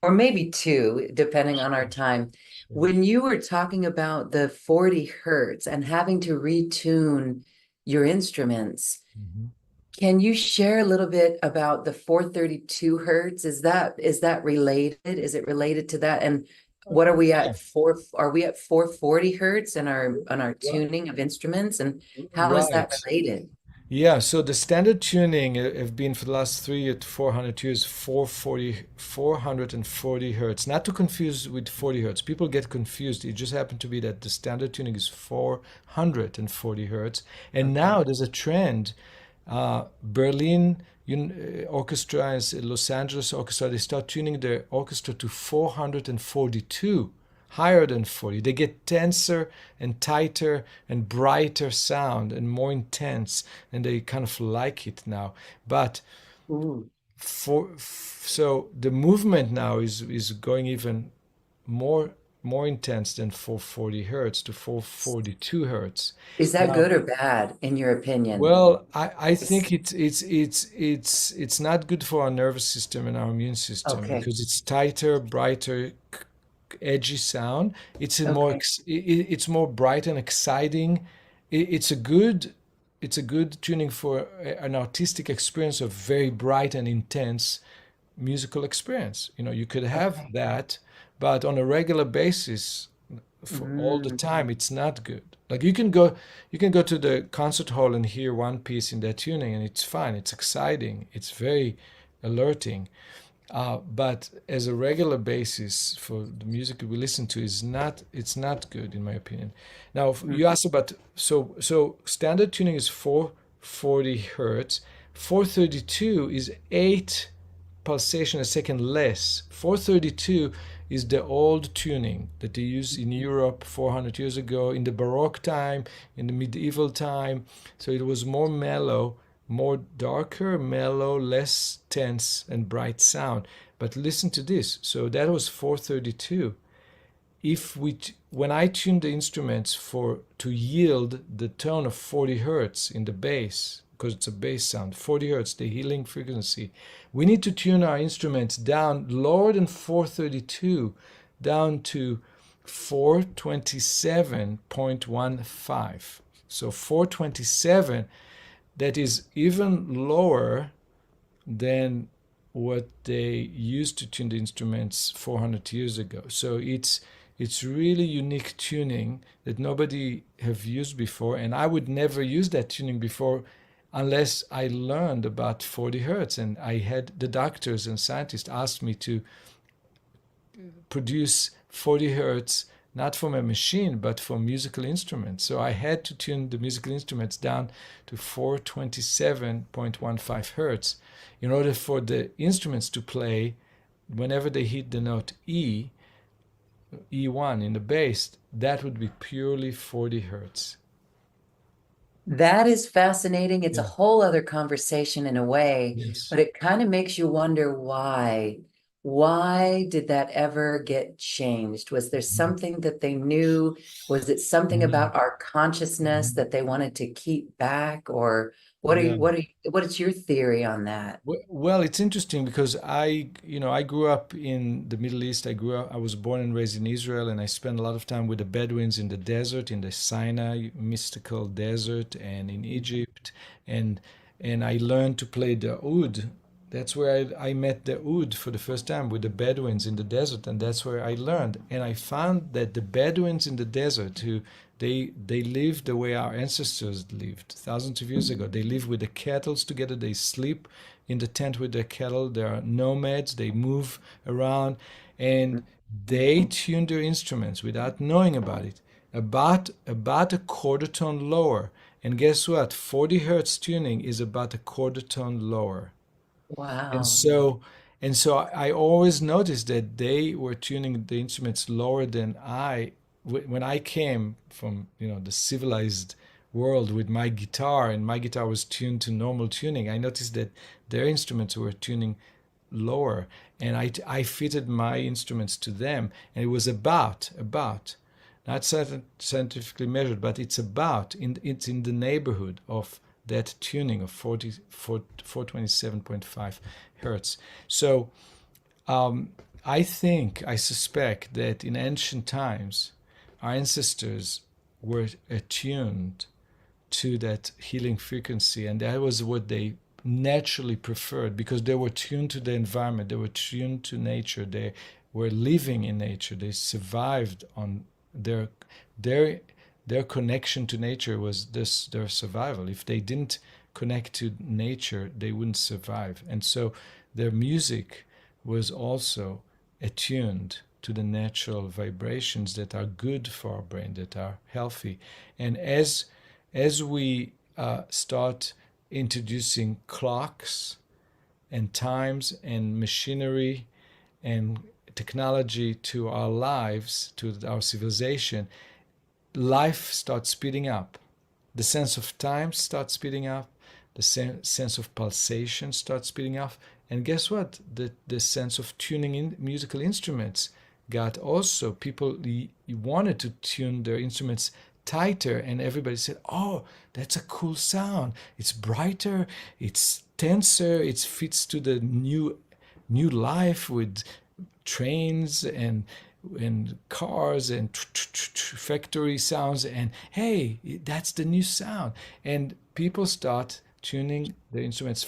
or maybe two, depending on our time. Sure. When you were talking about the 40 hertz and having to retune your instruments, Mhm. can you share a little bit about the 432 hertz? Is that related? Is it related to that? And what are we Yeah. at are we at 440 hertz in our Right. tuning of instruments? And how is that Right. related? Yeah, so the standard tuning have been for the last 3 to 400 years 440 hertz. Not to confuse with 40 hertz. People get confused. It just happened to be that the standard tuning is 440 hertz. And Okay. now there's a trend Berlin Orchestra and Los Angeles Orchestra, they start tuning their orchestra to 442, higher than 40. They get tenser and tighter and brighter sound and more intense, and they kind of like it now. But Ooh. so the movement now is going even more intense than 440 hertz to 442 hertz. Is that Now, good or bad in your opinion? well, I It's think it's not good for our nervous system and our immune system okay. because it's tighter, brighter, edgy sound. Okay. It's more bright and exciting. It's a good tuning for an artistic experience of very bright and intense musical experience. You know, you could have Okay. that, but on a regular basis, for all the Mm. time, it's not good. Like you can go to the concert hall and hear one piece in that tuning, and it's fine. It's exciting. It's very alerting. But as a regular basis for the music we listen to is not it's not good in my opinion. Now Mm. you asked about so standard tuning is 440 hertz. 432 is 8 pulsation a second less. 432 is the old tuning that they used in Europe 400 years ago, in the Baroque time, in the medieval time. So it was more mellow, more darker, mellow, less tense and bright sound. But listen to this. So that was 432. When I tune the instruments for to yield the tone of 40 hertz in the bass, because it's a bass sound, 40 hertz, the healing frequency, we need to tune our instruments down lower than 432, down to 427.15. So 427, that is even lower than what they used to tune the instruments 400 years ago. So it's really unique tuning that nobody have used before, and I would never use that tuning before unless I learned about 40 hertz, and I had the doctors and scientists ask me to produce 40 hertz not from a machine but from musical instruments. So I had to tune the musical instruments down to 427.15 hertz in order for the instruments to play whenever they hit the note E1 in the bass. That would be purely 40 hertz. That is fascinating. It's a Yeah. whole other conversation in a way, Yes. but it kind of makes you wonder why. Why did that ever get changed? Was there something that they knew? Was it something Mhm. about our consciousness Mhm. that they wanted to keep back? Or Yeah. what is your theory on that? Well, it's interesting because I grew up in the Middle East. I was born and raised in Israel, and I spent a lot of time with the Bedouins in the desert, in the Sinai mystical desert, and in Egypt, and and I learned to play the oud. That's where I met the oud for the first time with the Bedouins in the desert, and that's where I learned. And I found that the Bedouins in the desert, who they lived the way our ancestors lived thousands of years ago. They live with the cattle together. They sleep in the tent with their cattle. They are nomads. They move around, and they tune their instruments without knowing about it, about a quarter tone lower. And guess what? 40 hertz tuning is about a quarter tone lower. And Wow. so and so I always noticed that they were tuning the instruments lower than when I came from, the civilized world with my guitar, and my guitar was tuned to normal tuning. I noticed that their instruments were tuning lower, and I fitted my instruments to them, and it was about not scientifically measured, but it's in the neighborhood of that tuning of 427.5 hertz. So I suspect that in ancient times, our ancestors were attuned to that healing frequency, and that was what they naturally preferred because they were tuned to the environment, they were tuned to nature, they were living in nature, they survived on their their connection to nature was their survival. If they didn't connect to nature, they wouldn't survive. And so their music was also attuned to the natural vibrations that are good for our brain, that are healthy. And as we start introducing clocks and times and machinery and technology to our lives, to our civilization, life starts speeding up. The sense of time starts speeding up. The sense of pulsation starts speeding up. And guess what? The sense of tuning in musical instruments got also, people wanted to tune their instruments tighter, and everybody said, oh, that's a cool sound. It's brighter, it's tenser, it fits to the new life with trains and cars and factory sounds, and hey, that's the new sound. And people start tuning the instruments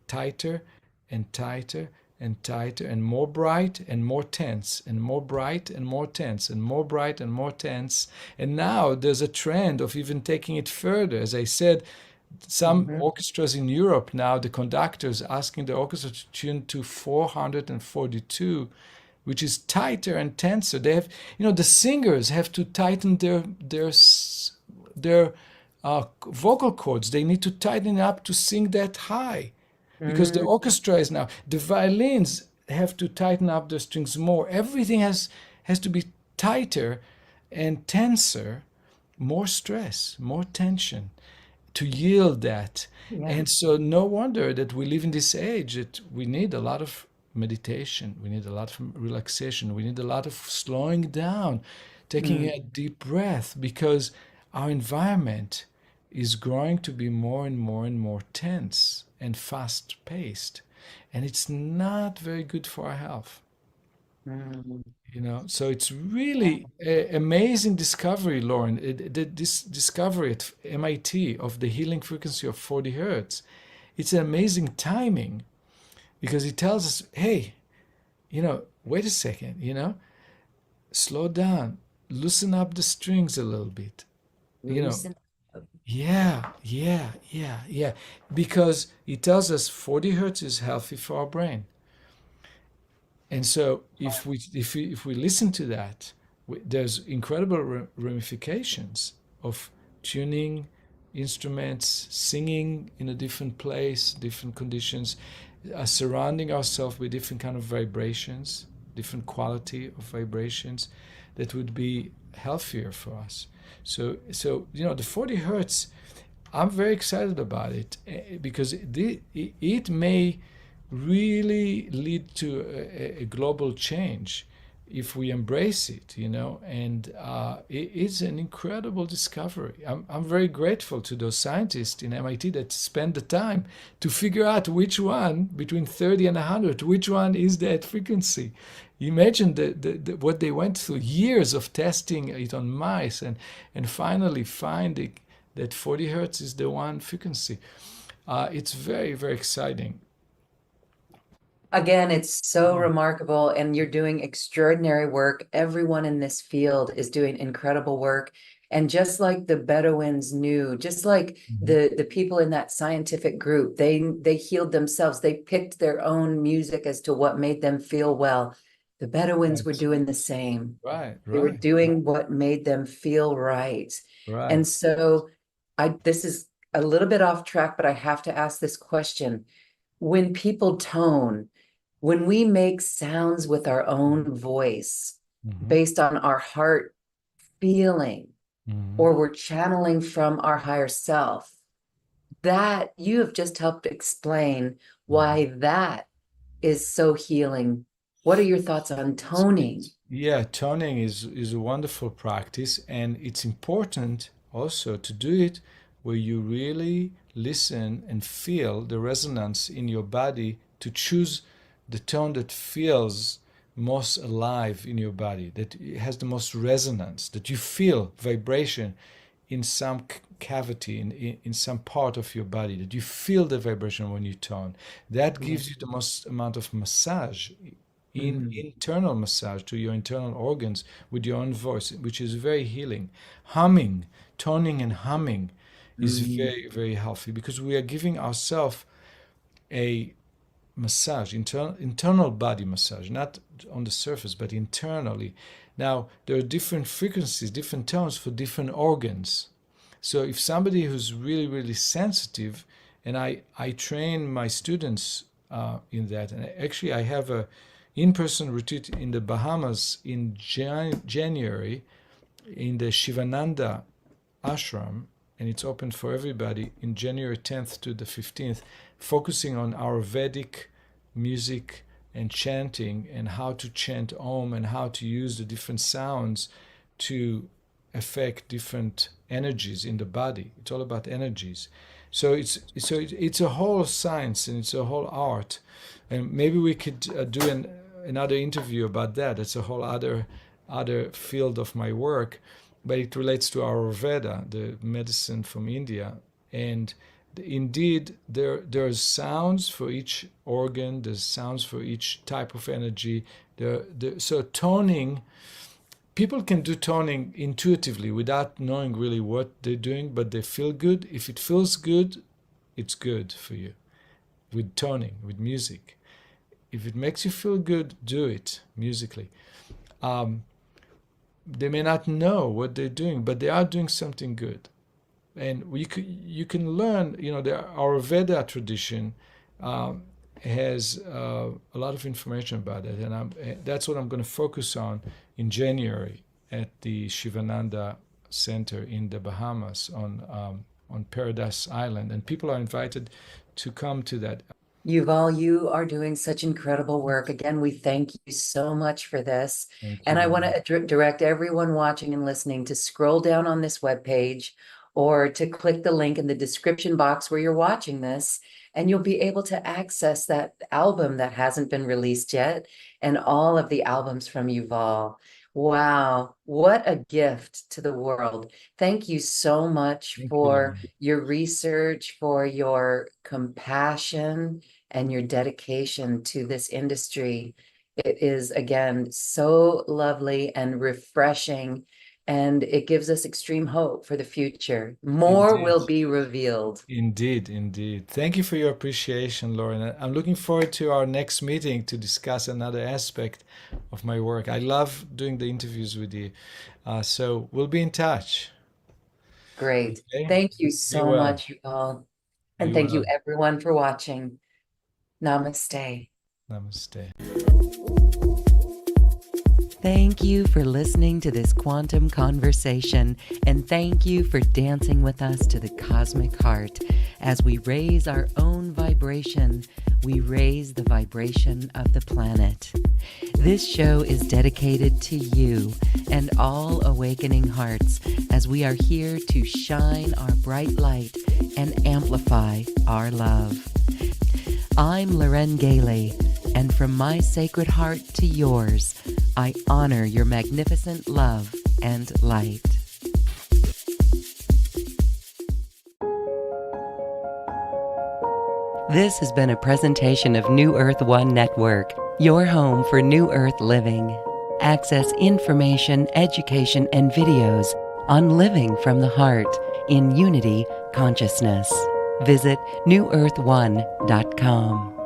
tighter and tighter and tighter, and more bright and more tense, and more bright and more tense, and more bright and more tense. And now there's a trend of even taking it further. As I said, some orchestras in Europe now, the conductors asking the orchestra to tune to 442, which is tighter and tenser. They have, the singers have to tighten their vocal cords. They need to tighten up to sing that high, because the orchestra is now. The violins have to tighten up the strings more. Everything has to be tighter and tenser, more stress, more tension, to yield that. Yeah. And so no wonder that we live in this age that we need a lot of meditation, we need a lot of relaxation, we need a lot of slowing down, taking a deep breath, because our environment is growing to be more and more and more tense and fast paced, and it's not very good for our health. So it's really an amazing discovery, Lauren. This discovery at MIT of the healing frequency of 40 hertz. It's an amazing timing, because it tells us, hey, wait a second, slow down, loosen up the strings a little bit. Yeah. Because it tells us 40 hertz is healthy for our brain. And so if we listen to that, there's incredible ramifications of tuning instruments, singing in a different place, different conditions, surrounding ourselves with different kind of vibrations, different quality of vibrations that would be healthier for us. So the 40 hertz, I'm very excited about it, because it may really lead to a global change if we embrace it, and it's an incredible discovery. I'm very grateful to those scientists in MIT that spend the time to figure out which one, between 30 and 100, which one is that frequency. Imagine what they went through, years of testing it on mice, and finally finding that 40 hertz is the one frequency. It's very, very exciting. Again, it's so remarkable, and you're doing extraordinary work. Everyone in this field is doing incredible work. And just like the Bedouins knew, just like the people in that scientific group, they healed themselves. They picked their own music as to what made them feel well. The Bedouins were doing the same. Right. They were doing what made them feel right. And so this is a little bit off track, but I have to ask this question. When people tone, when we make sounds with our own voice based on our heart feeling, or we're channeling from our higher self, that you have just helped explain why that is so healing. What are your thoughts on toning? Yeah, toning is a wonderful practice, and it's important also to do it where you really listen and feel the resonance in your body, to choose the tone that feels most alive in your body, that has the most resonance, that you feel vibration in some cavity, in some part of your body, that you feel the vibration when you tone. That gives you the most amount of massage, internal massage to your internal organs with your own voice, which is very healing. Humming, toning and humming is very, very healthy, because we are giving ourselves a massage, internal body massage, not on the surface, but internally. Now, there are different frequencies, different tones for different organs. So if somebody who's really, really sensitive And I train my students in that. And actually, I have a in-person retreat in the Bahamas in January in the Shivananda ashram, and it's open for everybody in January 10th to the 15th, focusing on Ayurvedic music and chanting, and how to chant Om and how to use the different sounds to affect different energies in the body. It's all about energies. So it's a whole science, and it's a whole art. And maybe we could do another interview about that. It's a whole other field of my work, but it relates to Ayurveda, the medicine from India. And indeed, there's sounds for each organ, there's sounds for each type of energy. So toning, people can do toning intuitively without knowing really what they're doing, but they feel good. If it feels good, it's good for you. With toning, with music. If it makes you feel good, do it musically. They may not know what they're doing, but they are doing something good. And you can learn, the Ayurveda tradition has a lot of information about it. And that's what I'm going to focus on in January at the Shivananda Center in the Bahamas on Paradise Island. And people are invited to come to that. Yuval, you are doing such incredible work. Again, we thank you so much for this. And I want to direct everyone watching and listening to scroll down on this webpage or to click the link in the description box where you're watching this, and you'll be able to access that album that hasn't been released yet and all of the albums from Yuval. Wow, what a gift to the world. Thank you so much for your research, for your compassion, and your dedication to this industry. It is, again, so lovely and refreshing, and it gives us extreme hope for the future. More will be revealed. Indeed. Thank you for your appreciation, Lauren. I'm looking forward to our next meeting to discuss another aspect of my work. I love doing the interviews with you. So we'll be in touch. Great. Okay? Thank you so much, Yuval. And thank you, everyone, for watching. Namaste. Namaste. Thank you for listening to this quantum conversation, and thank you for dancing with us to the cosmic heart. As we raise our own vibration, we raise the vibration of the planet. This show is dedicated to you and all awakening hearts, as we are here to shine our bright light and amplify our love. I'm Loren Gailey, and from my sacred heart to yours, I honor your magnificent love and light. This has been a presentation of New Earth One Network, your home for New Earth living. Access information, education, and videos on living from the heart in unity consciousness. Visit newearth1.com.